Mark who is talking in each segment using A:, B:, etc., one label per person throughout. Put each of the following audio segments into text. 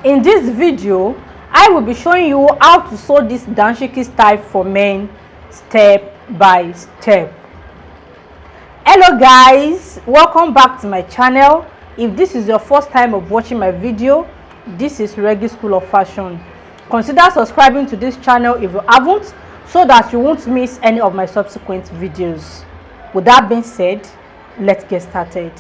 A: In this video, I will be showing you how to sew this Danshiki style for men step by step. Hello guys, welcome back to my channel. If this is your first time of watching my video, this is Regi School of Fashion. Consider subscribing to this channel if you haven't, so that you won't miss any of my subsequent videos. With that being said, let's get started.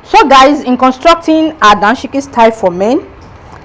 A: So guys, in constructing a Danshiki style for men,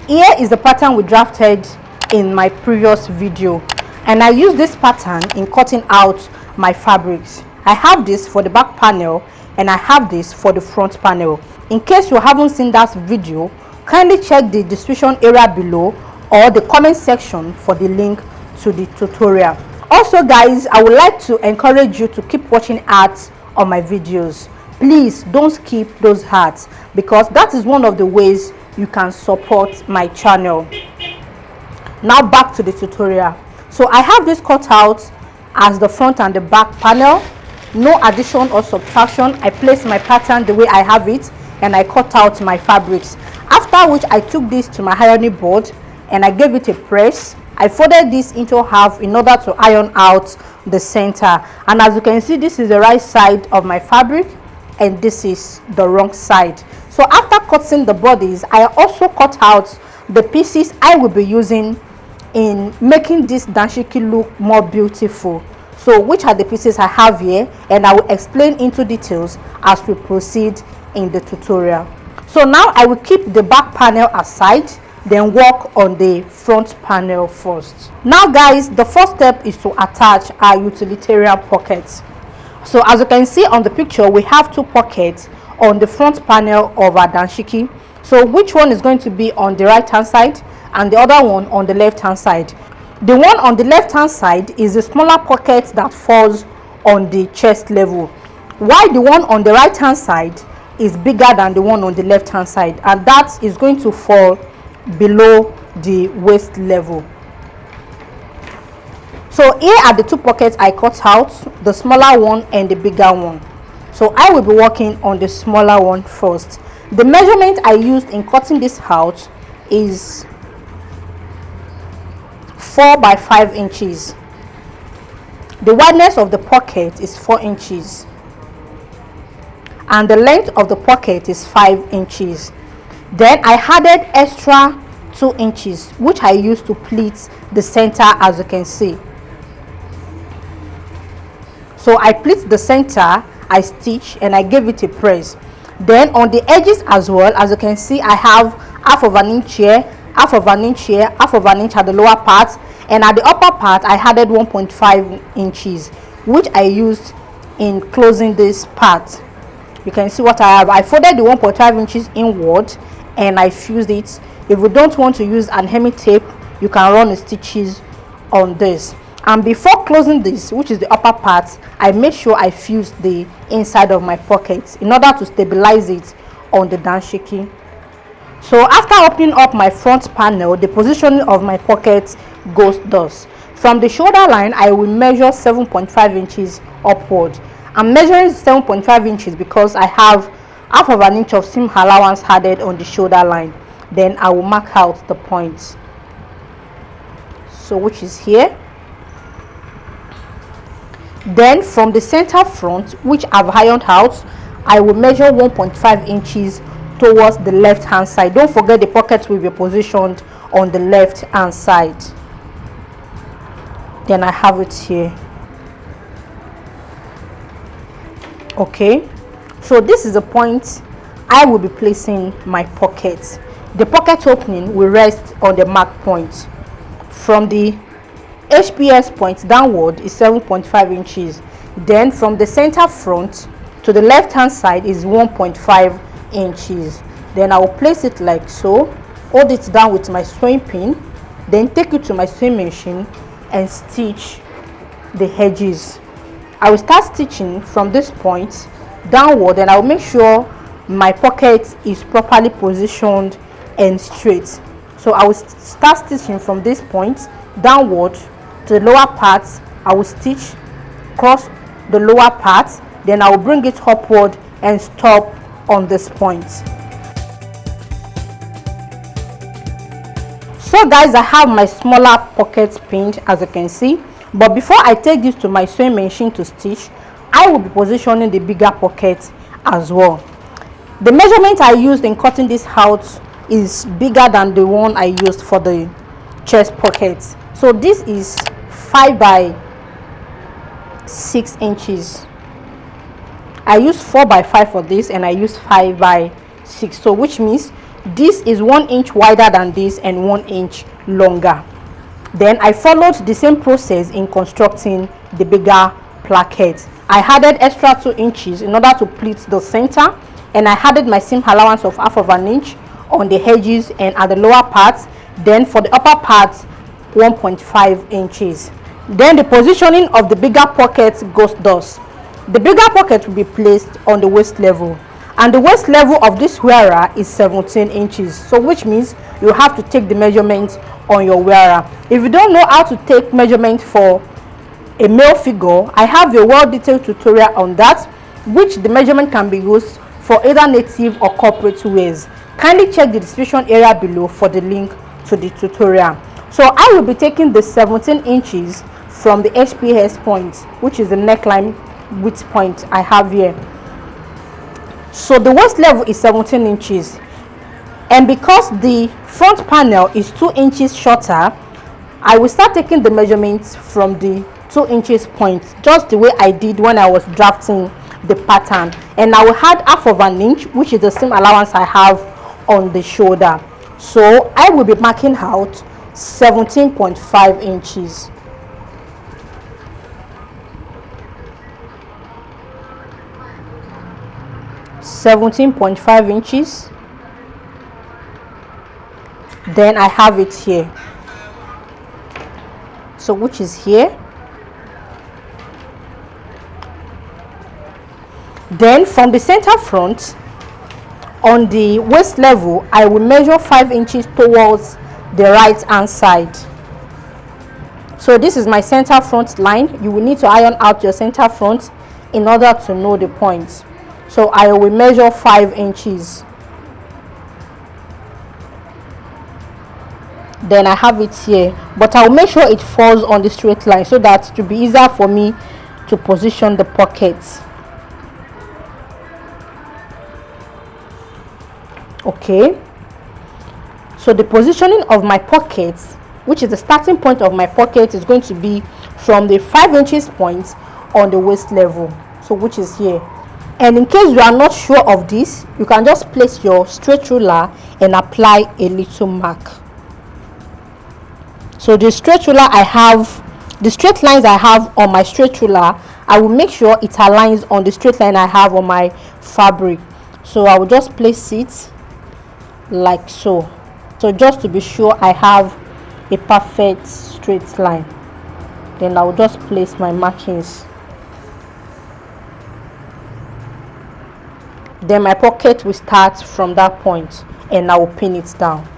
A: here is the pattern we drafted in my previous video, and I use this pattern in cutting out my fabrics. I have this for the back panel and I have this for the front panel. In case you haven't seen that video, kindly check the description area below or the comment section for the link to the tutorial. Also guys, I would like to encourage you to keep watching ads on my videos. Please don't skip those ads, because that is one of the ways you can support my channel. Now back to the tutorial. So I have this cut out as the front and the back panel, no addition or subtraction. I place my pattern the way I have it and I cut out my fabrics, after which I took this to my ironing board and I gave it a press. I folded this into half in order to iron out the center, and as you can see, this is the right side of my fabric and this is the wrong side. So after cutting the bodies, I also cut out the pieces I will be using in making this Danshiki look more beautiful. So which are the pieces I have here, and I will explain into details as we proceed in the tutorial. So now I will keep the back panel aside, then work on the front panel first. Now guys, the first step is to attach our utilitarian pockets. So as you can see on the picture, we have two pockets on the front panel of our Danshiki. So which one is going to be on the right hand side and the other one on the left hand side? The one on the left hand side is the smaller pocket that falls on the chest level, while the one on the right hand side is bigger than the one on the left hand side, and that is going to fall below the waist level. So here are the two pockets I cut out, the smaller one and the bigger one. So I will be working on the smaller one first. The measurement I used in cutting this out is 4 by 5 inches. The wideness of the pocket is 4 inches and the length of the pocket is 5 inches. Then I added extra 2 inches, which I used to pleat the center, as you can see. So I pleat the center, I stitch and I gave it a press. Then on the edges as well, as you can see, I have half of an inch here, half of an inch here, half of an inch at the lower part, and at the upper part I added 1.5 inches, which I used in closing this part. You can see what I have. I folded the 1.5 inches inward and I fused it. If you don't want to use an hemming tape, you can run the stitches on this. And before closing this, which is the upper part, I made sure I fused the inside of my pocket in order to stabilize it on the Danshiki. So after opening up my front panel, the positioning of my pocket goes thus. From the shoulder line, I will measure 7.5 inches upward. I'm measuring 7.5 inches because I have half of an inch of seam allowance added on the shoulder line. Then I will mark out the points, so which is here. Then from the center front, which I've ironed out, I will measure 1.5 inches towards the left hand side. Don't forget the pocket will be positioned on the left hand side. Then I have it here. Okay, so this is the point I will be placing my pocket. The pocket opening will rest on the mark point. From the HPS point downward is 7.5 inches. Then from the center front to the left hand side is 1.5 inches. Then I will place it like so, hold it down with my sewing pin, then take it to my sewing machine and stitch the edges. I will start stitching from this point, downward, and I'll make sure my pocket is properly positioned and straight. So I will start stitching from this point downward to the lower part. I will stitch across the lower part, then I will bring it upward and stop on this point. So guys, I have my smaller pocket pinned, as you can see, but before I take this to my sewing machine to stitch, I will be positioning the bigger pocket as well. The measurement I used in cutting this out is bigger than the one I used for the chest pocket. So this is 5 by 6 inches. I used 4 by 5 for this, and I used 5 by 6, so which means this is 1 inch wider than this and 1 inch longer. Then I followed the same process in constructing the bigger placket. I added extra 2 inches in order to pleat the center, and I added my seam allowance of half of an inch on the edges and at the lower parts. Then for the upper parts, 1.5 inches. Then the positioning of the bigger pocket goes thus. The bigger pocket will be placed on the waist level, and the waist level of this wearer is 17 inches, so which means you have to take the measurement on your wearer. If you don't know how to take measurement for a male figure, I have a well detailed tutorial on that, which the measurement can be used for either native or corporate wears. Kindly check the description area below for the link to the tutorial. So I will be taking the 17 inches from the HPS point, which is the neckline width point I have here. So the waist level is 17 inches, and because the front panel is 2 inches shorter, I will start taking the measurements from the 2 inches point, just the way I did when I was drafting the pattern, and I will add half of an inch, which is the same allowance I have on the shoulder. So I will be marking out 17.5 inches. .5 Then I have it here, so which is here. Then from the center front on the waist level, I will measure 5 inches towards the right hand side. So this is my center front line. You will need to iron out your center front in order to know the points. So I will measure 5 inches. Then I have it here, but I'll make sure it falls on the straight line so that it will be easier for me to position the pockets. Okay, so the positioning of my pockets, which is the starting point of my pocket, is going to be from the 5 inches point on the waist level, so which is here. And in case you are not sure of this, you can just place your straight ruler and apply a little mark. So the straight ruler I have, the straight lines I have on my straight ruler, I will make sure it aligns on the straight line I have on my fabric. So I will just place it like so. So just to be sure I have a perfect straight line, then I will just place my markings. Then my pocket will start from that point, and I will pin it down.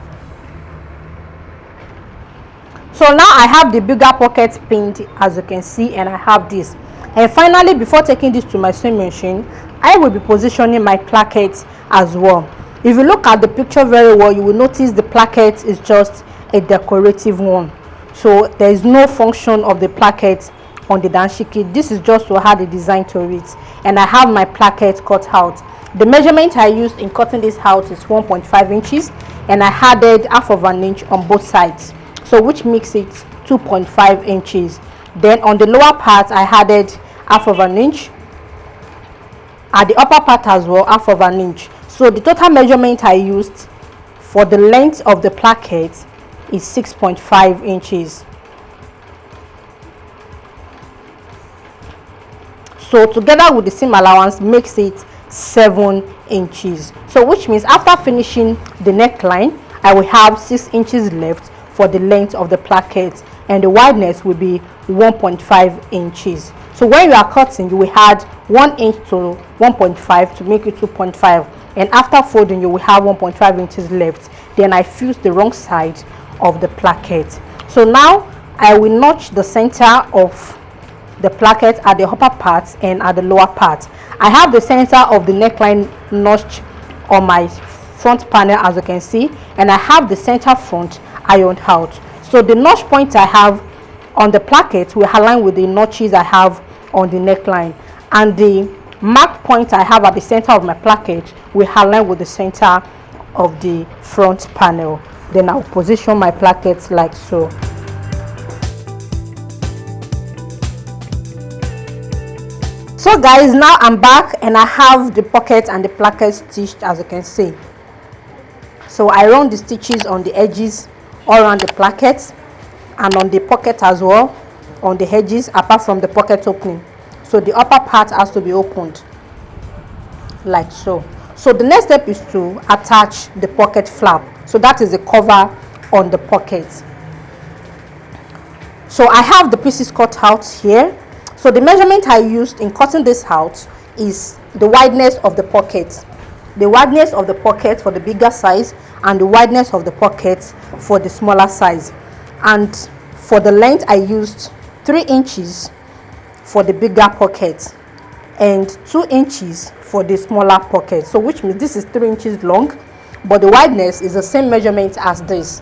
A: So now I have the bigger pocket pinned, as you can see, and I have this. And finally, before taking this to my sewing machine, I will be positioning my placket as well. If you look at the picture very well, you will notice the placket is just a decorative one. So there is no function of the placket on the Danshiki. This is just to add a design to it, and I have my placket cut out. The measurement I used in cutting this out is 1.5 inches, and I added half of an inch on both sides, so which makes it 2.5 inches. Then on the lower part, I added half of an inch, at the upper part as well, half of an inch. So the total measurement I used for the length of the placket is 6.5 inches. So together with the seam allowance makes it 7 inches. So which means after finishing the neckline, I will have 6 inches left for the length of the placket, and the wideness will be 1.5 inches. So when you are cutting, you will add 1 inch to 1.5 to make it 2.5, and after folding you will have 1.5 inches left. Then I fused the wrong side of the placket. So now I will notch the center of the placket at the upper part and at the lower part. I have the center of the neckline notched on my front panel, as you can see, and I have the center front ironed out. So the notch point I have on the placket will align with the notches I have on the neckline, and the mark point I have at the center of my placket will align with the center of the front panel. Then I'll position my placket like so. So guys, now I'm back and I have the pocket and the placket stitched, as you can see. So I run the stitches on the edges all around the placket and on the pocket as well, on the edges apart from the pocket opening. So the upper part has to be opened like so. So the next step is to attach the pocket flap. So that is the cover on the pocket. So I have the pieces cut out here. So the measurement I used in cutting this out is the wideness of the pocket. The wideness of the pocket for the bigger size and the wideness of the pocket for the smaller size. And for the length I used 3 inches for the bigger pocket and 2 inches for the smaller pocket. So which means this is 3 inches long, but the wideness is the same measurement as this,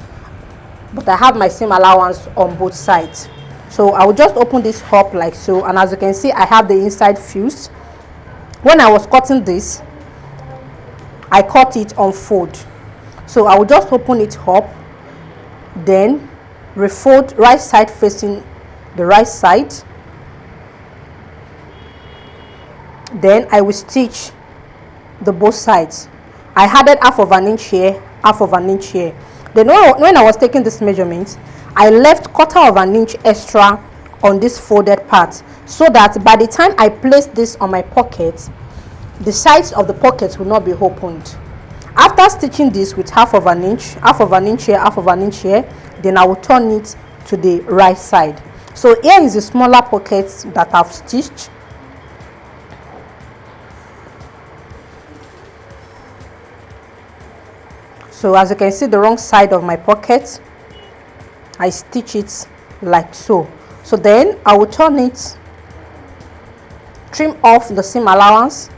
A: but I have my same allowance on both sides. So I will just open this up like so, and as you can see I have the inside fused. When I was cutting this, I cut it on fold, so I will just open it up, then refold right side facing the right side. Then I will stitch the both sides. I added half of an inch here, half of an inch here. Then when I was taking this measurement, I left 1/4 of an inch extra on this folded part, so that by the time I place this on my pocket, the sides of the pocket will not be opened. After stitching this with half of an inch here, half of an inch here, then I will turn it to the right side. So here is the smaller pocket that I've stitched. So as you can see, the wrong side of my pocket, I stitch it like so. So then I will turn it, trim off the seam allowance,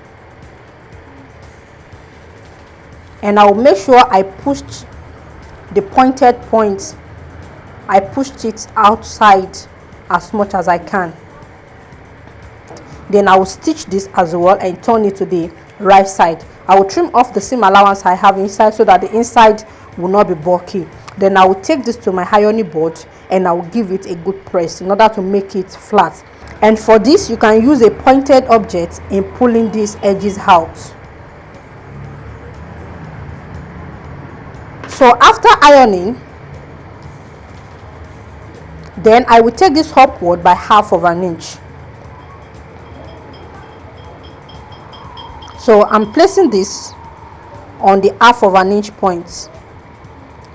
A: and I will make sure I pushed the pointed point, I pushed it outside as much as I can. Then I will stitch this as well and turn it to the right side. I will trim off the seam allowance I have inside so that the inside will not be bulky. Then I will take this to my ironing board and I will give it a good press in order to make it flat. And for this, you can use a pointed object in pulling these edges out. So after ironing, then I will take this upward by half of an inch. So I'm placing this on the half of an inch point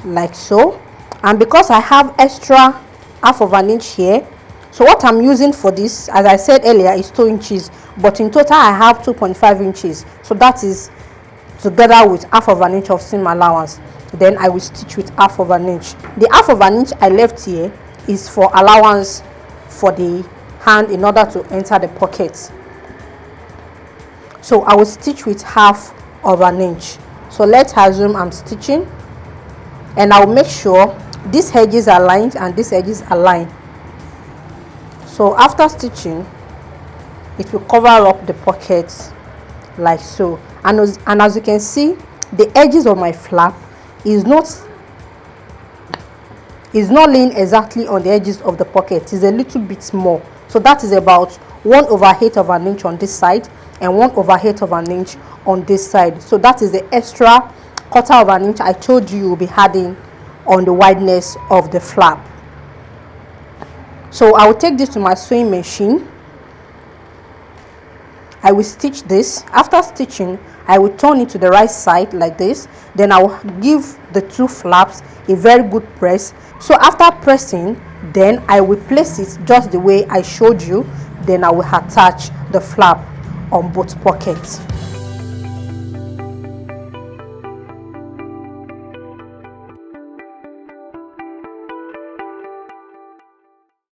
A: like so, and because I have extra half of an inch here, so what I'm using for this, as I said earlier, is 2 inches, but in total I have 2.5 inches. So that is together with half of an inch of seam allowance. Then I will stitch with half of an inch. The half of an inch I left here is for allowance for the hand in order to enter the pocket. So I will stitch with half of an inch. So let's assume I'm stitching, and I will make sure these edges are lined and these edges are lined. So after stitching, it will cover up the pockets like so. And as you can see, the edges of my flap is not laying exactly on the edges of the pocket. It's a little bit more. So that is about 1/8 of an inch on this side and 1/8 of an inch on this side. So that is the extra 1/4 of an inch I told you will be adding on the wideness of the flap. So I will take this to my sewing machine. I will stitch this. After stitching, I will turn it to the right side like this. Then I will give the two flaps a very good press. So after pressing, then I will place it just the way I showed you. then I will attach the flap on both pockets.